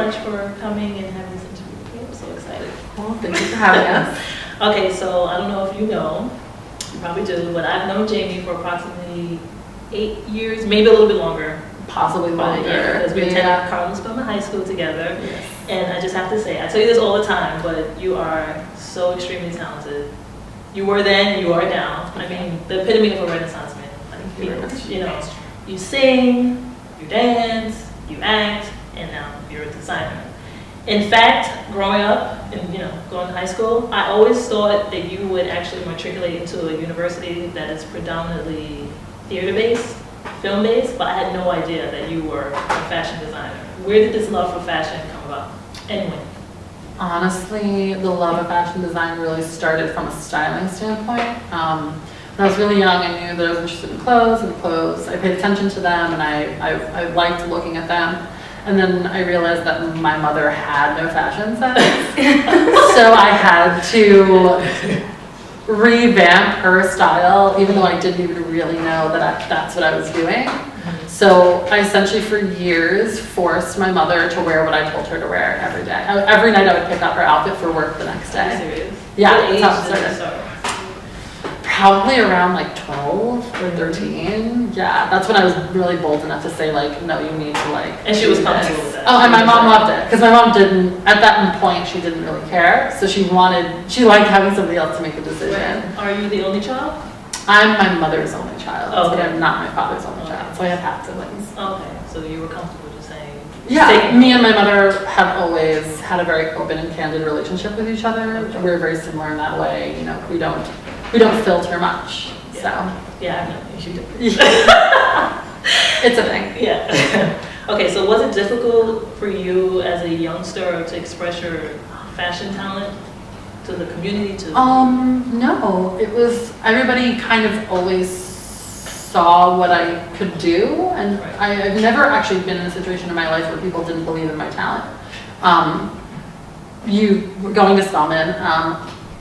much for coming and having this interview with me. I'm so excited. Well, thank you for having us. Okay, so I don't know if you know, you probably do, but I've known Jamie for approximately 8 years, maybe a little bit longer. Possibly longer. Yeah, because we attended Carlos Spelman High School together. Yes. And I just have to say, I tell you this all the time, but you are so extremely talented. You were then, you are now. I mean, the epitome of a Renaissance man. Like, you know, you sing, you dance, you act, and now you're a designer. In fact, growing up and going to high school, I always thought that you would actually matriculate into a university that is predominantly theater-based, film-based, but I had no idea that you were a fashion designer. Where did this love for fashion come about, and when? Honestly, the love of fashion design really started from a styling standpoint. When I was really young, I knew that I was interested in clothes and clothes. I paid attention to them, and I liked looking at them. And then I realized that my mother had no fashion sense. So I had to revamp her style, even though I didn't even really know that that's what I was doing. So I essentially for years forced my mother to wear what I told her to wear every day. Every night I would pick out her outfit for work the next day. Are you serious? Yeah, What that's how age it did you started. start? Probably around like 12 or 13. Yeah, that's when I was really bold enough to say like, no, you need to like. And she was do comfortable this. with that. Oh, and my mom loved it because my mom didn't, at that point, she didn't really care. So she liked having somebody else to make the decision. Are you the only child? I'm my mother's only child, Okay. but I'm not my father's only child. So I have half siblings. Okay, so you were comfortable just saying. Yeah, me and my mother have always had a very open and candid relationship with each other. We're very similar in that way. You know, we don't filter much. So Yeah, I know, you do. it's a thing. Yeah. Okay, so was it difficult for you as a youngster to express your fashion talent to the community? No, it was, everybody kind of always saw what I could do, and Right. I've never actually been in a situation in my life where people didn't believe in my talent. Going to Spelman,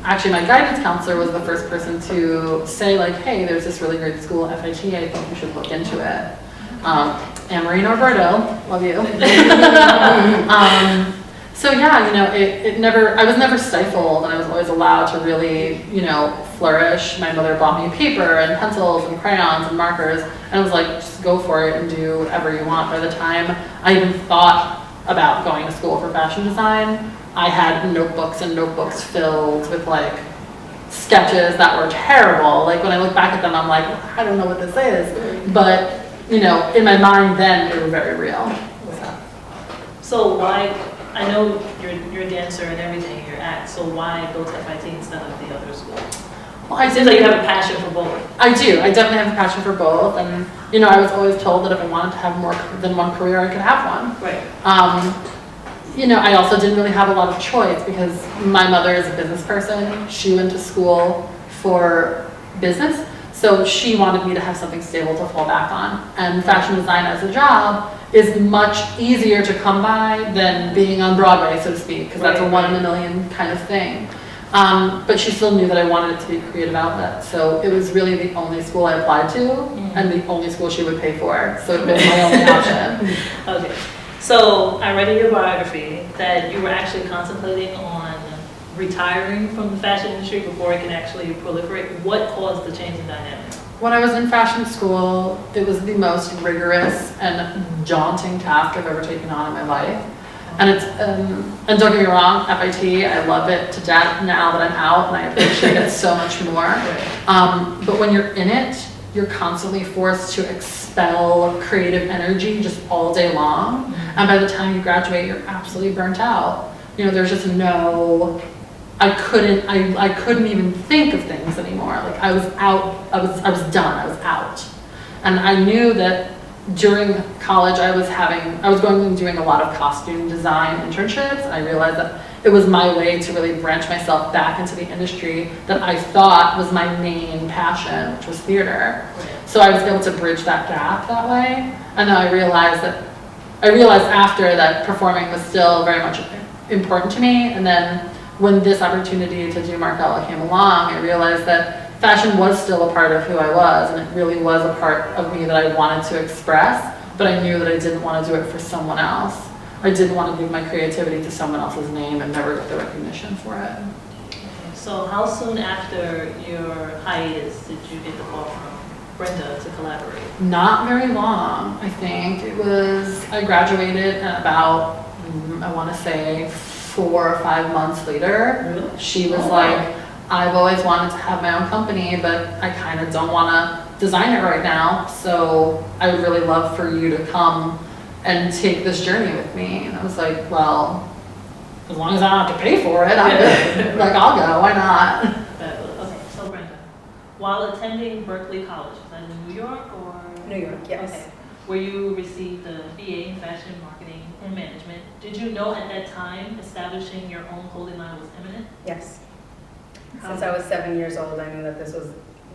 actually my guidance counselor was the first person to say like, hey, there's this really great school, FIT, I think you should look into it. Anne-Marie Norberto, love you. So yeah, I was never stifled, and I was always allowed to really, flourish. My mother bought me paper and pencils and crayons and markers, and I was like, just go for it and do whatever you want. By the time I even thought about going to school for fashion design, I had notebooks and notebooks filled with like sketches that were terrible. Like when I look back at them, I'm like, I don't know what this is, but in my mind then they were very real. So why, I know you're a dancer and everything, you're act, so why go to FIT instead of the other school? Well, It seems like you have a passion for both. I do. I definitely have a passion for both, and I was always told that if I wanted to have more than one career, I could have one. Right. I also didn't really have a lot of choice because my mother is a business person. She went to school for business, so she wanted me to have something stable to fall back on. And fashion design as a job is much easier to come by than being on Broadway, so to speak, because that's a one in a million kind of thing. But she still knew that I wanted it to be a creative outlet, so it was really the only school I applied to, and the only school she would pay for, so it was my only option. Okay. So I read in your biography that you were actually contemplating on retiring from the fashion industry before it can actually proliferate. What caused the change in dynamic? When I was in fashion school, it was the most rigorous and daunting task I've ever taken on in my life. And and don't get me wrong, FIT, I love it to death now that I'm out, and I appreciate it so much more. But when you're in it, you're constantly forced to expel creative energy just all day long. And by the time you graduate, you're absolutely burnt out. There's just I couldn't even think of things anymore. Like I was out, I was done, I was out. And I knew that during college I was going and doing a lot of costume design internships, and I realized that it was my way to really branch myself back into the industry that I thought was my main passion, which was theater. So I was able to bridge that gap that way. And then I realized after that performing was still very much important to me. And then when this opportunity to do Marcella came along, I realized that fashion was still a part of who I was, and it really was a part of me that I wanted to express, but I knew that I didn't want to do it for someone else. I didn't want to give my creativity to someone else's name and never get the recognition for it. So how soon after your hiatus did you get the call from Brenda to collaborate? Not very long, I think. It was, I graduated and about, I want to say 4 or 5 months later, Really? she was like, I've always wanted to have my own company, but I kind of don't want to design it right now. So I would really love for you to come and take this journey with me. And I was like, well, as long as I don't have to pay for it, I'm good. Like, I'll go, why not? Okay, so Brenda, while attending Berkeley College, was that in New York or? New York, yes. Okay, where you received a BA in fashion marketing and management, did you know at that time establishing your own clothing line was imminent? Yes. Since I was 7 years old, I knew that this was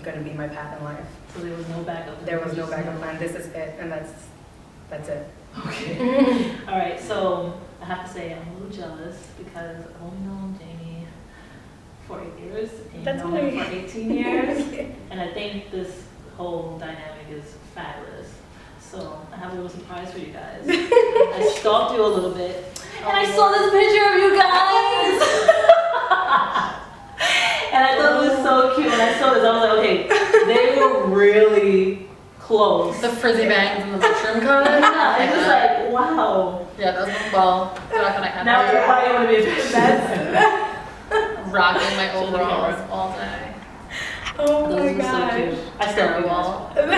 going to be my path in life. So there was no backup? There was no backup plan. This is it, and that's it. Okay. All right, so I have to say I'm a little jealous because I've only known Jamie for 8 years and That's you've known him okay. for 18 years. And I think this whole dynamic is fabulous. So I have a little surprise for you guys. I stalked you a little bit and I saw this picture of you guys. And I thought it was so cute. When I saw this, I was like, okay, they were really close. The frizzy bangs and the mushroom coat. Yeah, it was like, wow. Yeah, those were, well, they're not gonna happen. Now everybody want to be a fashion. Rocking my overalls all day. Oh Those my were so gosh. cute. I still have Terrible. them.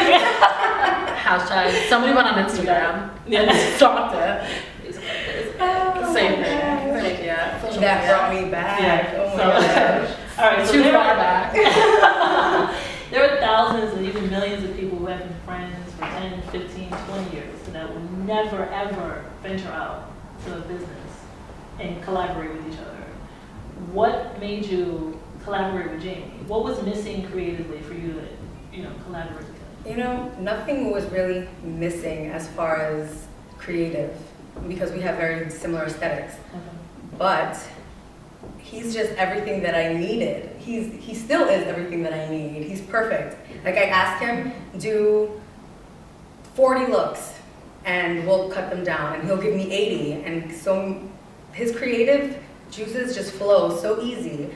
Hashtag, somebody went on Instagram Yeah. and stalked it. Oh Same my thing. gosh. Same idea. Social That media. brought me back. Yeah. Oh my So- gosh. All right, so Too there far are, back. there are thousands and even millions of people who have been friends for 10, 15, 20 years that will never, ever venture out to a business and collaborate with each other. What made you collaborate with Jamie? What was missing creatively for you to, collaborate with him? You know, nothing was really missing as far as creative because we have very similar aesthetics. But he's just everything that I needed. He still is everything that I need. He's perfect. Like I asked him, do 40 looks and we'll cut them down and he'll give me 80. And so his creative juices just flow so easy.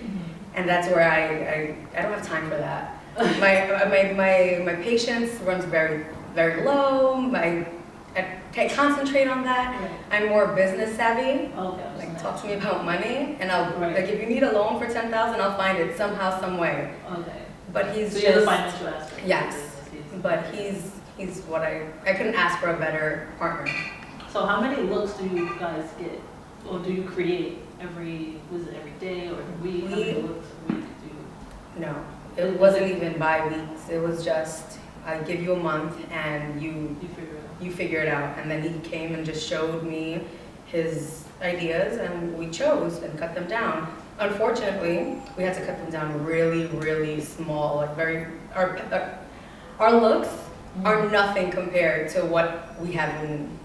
And that's where I don't have time for that. My patience runs very, very low. I concentrate on that. Right. I'm more business savvy. Okay. Like talk to me about money, and I'll Right. like if you need a loan for 10,000, I'll find it somehow, some way. Okay. But he's So just you're the financial aspect. yes. of the business. But he's what I couldn't ask for a better partner. So how many looks do you guys get, or do you create every day or every week? How many looks a week do you? No, it wasn't even by weeks. It was just I give you a month and You figure it out. you figure it out. And then he came and just showed me his ideas, and we chose and cut them down. Unfortunately, we had to cut them down really, really small. Like our looks are nothing compared to what we have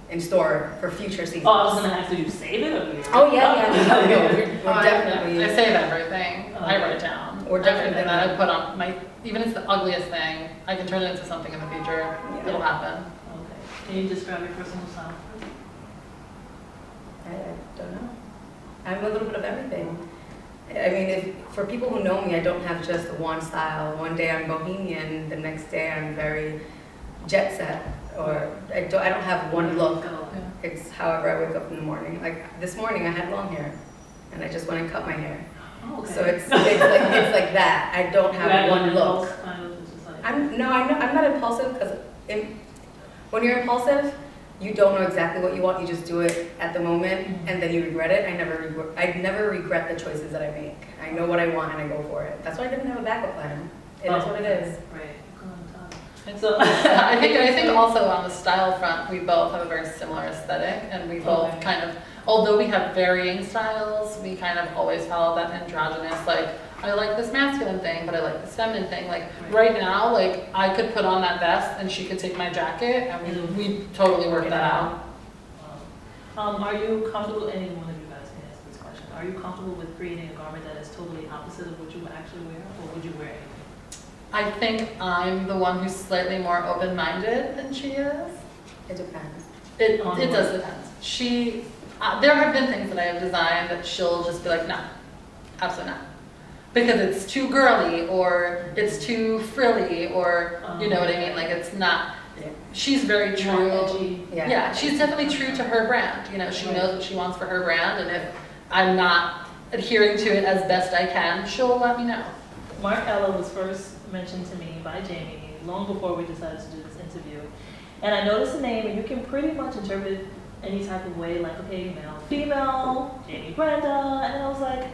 in store for future seasons. Oh, I was gonna ask, did you save it or? Oh yeah, no, we're definitely. I save everything. I write it down. We're definitely Everything that I put on my, even if it's the ugliest thing, I can turn it into something in the future. Yeah. It'll happen. Okay. Can you describe your personal style? I don't know. I'm a little bit of everything. I mean, for people who know me, I don't have just one style. One day I'm bohemian, the next day I'm very jet set, or I don't have one look. Go. It's however I wake up in the morning. Like this morning I had long hair, and I just went and cut my hair. Oh, okay. So it's like that. I don't You have had one an look. impulse kind of, it's just like. I'm not impulsive because when you're impulsive, you don't know exactly what you want. You just do it at the moment, and then you regret it. I never regret the choices that I make. I know what I want and I go for it. That's why I didn't have a backup plan. It is what it is. Right. And so I think also on the style front, we both have a very similar aesthetic, and we both Okay. kind of, although we have varying styles, we kind of always follow that androgynous, like, I like this masculine thing, but I like this feminine thing. Like, right now, like, I could put on that vest and she could take my jacket, and we totally work that out. Are you comfortable, any one of you guys can answer this question, are you comfortable with creating a garment that is totally opposite of what you would actually wear, or would you wear anything? I think I'm the one who's slightly more open-minded than she is. It depends. It On it what? does depend. She there have been things that I have designed that she'll just be like, no, absolutely not. Because it's too girly, or it's too frilly, or, you know what I mean? Like, it's not, she's very true. Yeah, she's definitely true to her brand. You know, she knows what she wants for her brand, and if I'm not adhering to it as best I can, she'll let me know. Marc Ella was first mentioned to me by Jamie long before we decided to do this interview. And I noticed the name, and you can pretty much interpret any type of way, like, okay, male, female, Jamie, Brenda, and then I was like,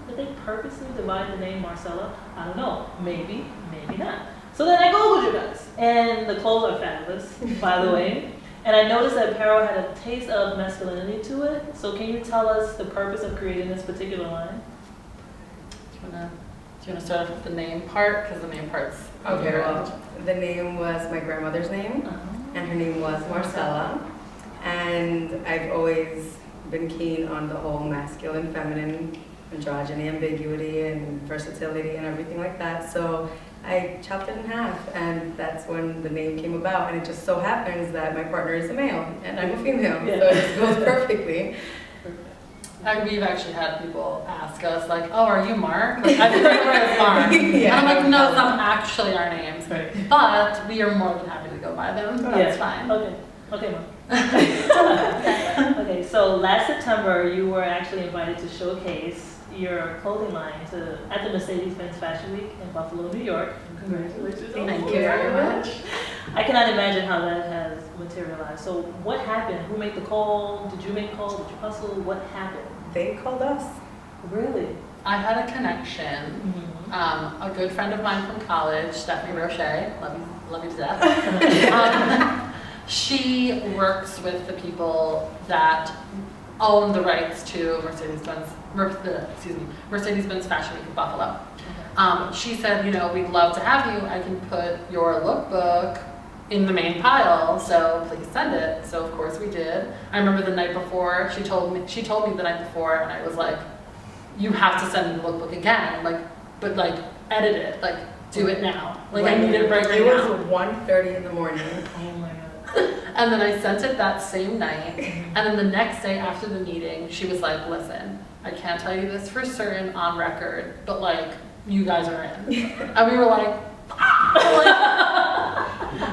did they purposely divide the name Marcella? I don't know, maybe, maybe not. So then I Googled you guys, and the clothes are fabulous, by the way. And I noticed that apparel had a taste of masculinity to it. So can you tell us the purpose of creating this particular line? Do you want to start off with the name part? Because the name part's Okay, well, the name was my grandmother's name, and her name was Marcella. And I've always been keen on the whole masculine, feminine, androgyny, ambiguity, and versatility, and everything like that. So I chopped it in half, and that's when the name came about. And it just so happens that my partner is a male, and I'm a female, so it just goes perfectly. We've actually had people ask us, like, oh, are you Marc? Like, I've heard of as Marc. Yeah. And I'm like, no, it's not actually our names. Right. But we are more than happy to go by them. That's fine. Okay, okay, Mom. Okay, so last September, you were actually invited to showcase your clothing line at the Mercedes-Benz Fashion Week in Buffalo, New York. Congratulations. Thank you very much. I cannot imagine how that has materialized. So what happened? Who made the call? Did you make the call? Did you hustle? What happened? They called us. Really? I had a connection. A good friend of mine from college, Stephanie Roche, love you to death. She works with the people that own the rights to Mercedes-Benz Fashion Week in Buffalo. She said, you know, we'd love to have you. I can put your lookbook in the main pile, so please send it. So of course we did. I remember the night before, she told me the night before, and I was like, you have to send me the lookbook again, but edit it, do it now. I need it right now. It was 1:30 in the morning. Oh my God. And then I sent it that same night, and then the next day after the meeting, she was like, listen, I can't tell you this for certain on record, but you guys are in. And we were like,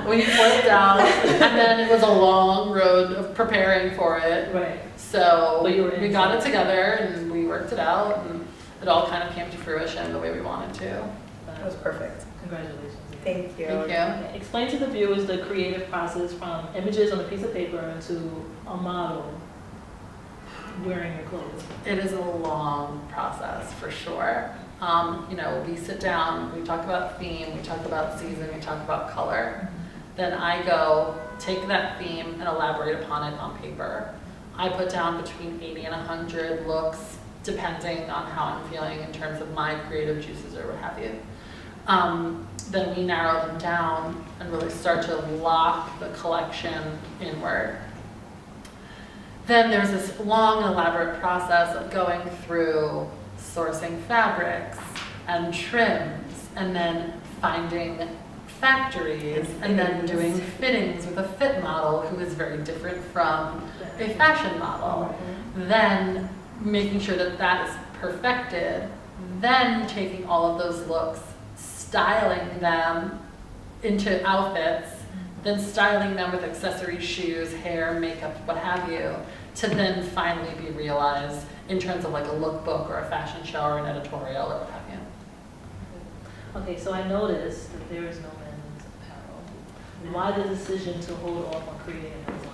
we boiled down, and then it was a long road of preparing for it. Right. So we got it together, and we worked it out, and it all kind of came to fruition the way we wanted to. It was perfect. Congratulations. Thank you. Thank you. Okay, explain to the viewers the creative process from images on a piece of paper to a model wearing your clothes. It is a long process for sure. We sit down, we talk about theme, we talk about season, we talk about color. Then I go take that theme and elaborate upon it on paper. I put down between 80 and 100 looks, depending on how I'm feeling in terms of my creative juices or what have you. Then we narrow them down and really start to lock the collection inward. Then there's this long, elaborate process of going through sourcing fabrics and trims, and then finding factories, and then doing fittings with a fit model who is very different from a fashion model. Then making sure that that is perfected, then taking all of those looks, styling them into outfits, then styling them with accessories, shoes, hair, makeup, what have you, to then finally be realized in terms of a lookbook or a fashion show or an editorial or what have you. Okay, so I noticed that there is no men's apparel. Why the decision to hold off on creating a men's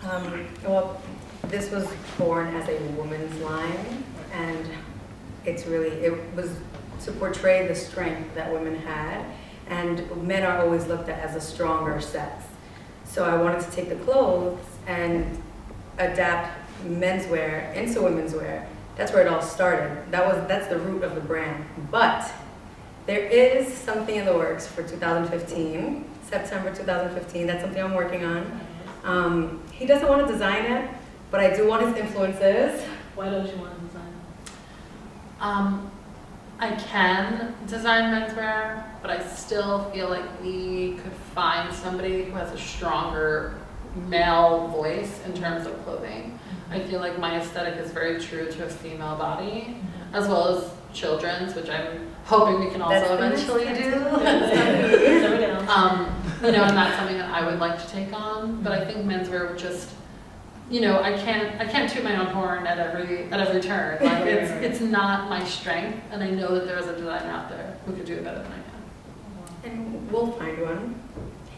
line? Well, this was born as a woman's line, and it was to portray the strength that women had, and men are always looked at as a stronger sex. So I wanted to take the clothes and adapt menswear into women's wear. That's where it all started. That's the root of the brand. But there is something in the works for 2015, September 2015. That's something I'm working on. He doesn't want to design it, but I do want his influences. Why don't you want to design it? I can design menswear, but I still feel like we could find somebody who has a stronger male voice in terms of clothing. I feel like my aesthetic is very true to a female body, as well as children's, which I'm hoping we can also That's the next eventually step. do. There we go. You know, and that's something that I would like to take on. But I think menswear would just, you know, I can't toot my own horn at every turn. Like it's not my strength, and I know that there is a designer out there who could do it better than I can. And we'll find one.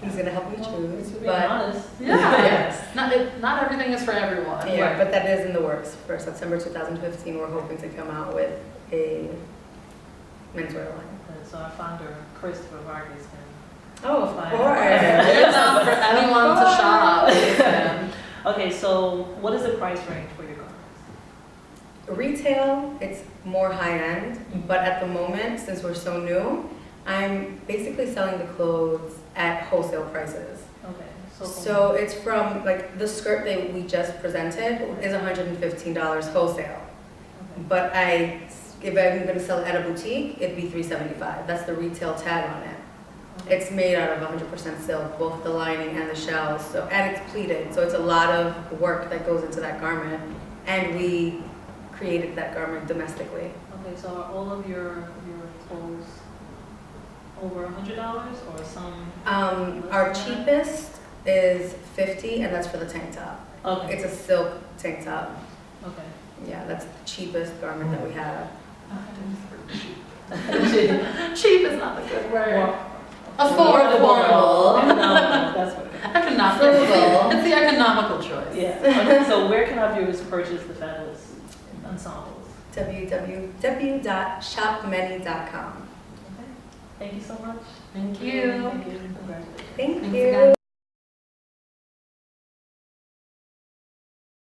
He's gonna help me choose, To be but honest. Yeah. yes. Not everything is for everyone. Yeah, but that is in the works. For September 2015, we're hoping to come out with a menswear line. So our founder, Christopher Vargas, can. Oh, of Fine. course. It's not for anyone to shop. Okay, so what is the price range for your garments? Retail, it's more high-end, but at the moment, since we're so new, I'm basically selling the clothes at wholesale prices. Okay, So it's from, like, the skirt that we just presented is $115 wholesale. Okay. But if I'm gonna sell it at a boutique, it'd be $375. That's the retail tag on it. Okay. It's made out of 100% silk, both the lining and the shells, and it's pleated, so it's a lot of work that goes into that garment, and we created that garment domestically. Okay, so are all of your clothes over $100 or some? Our cheapest is $50, and that's for the tank top. Okay. It's a silk tank top. Okay. Yeah, that's the cheapest garment that we have. Cheap is not a good word. Well, Affordable. No, that's what. Economical. Frugal. It's the economical choice. Yeah. Okay, so where can our viewers purchase the fabulous ensembles? www.shopmeny.com. Okay. Thank you so much. Thank you. Thank you. Congratulations. Thank Thanks you. again.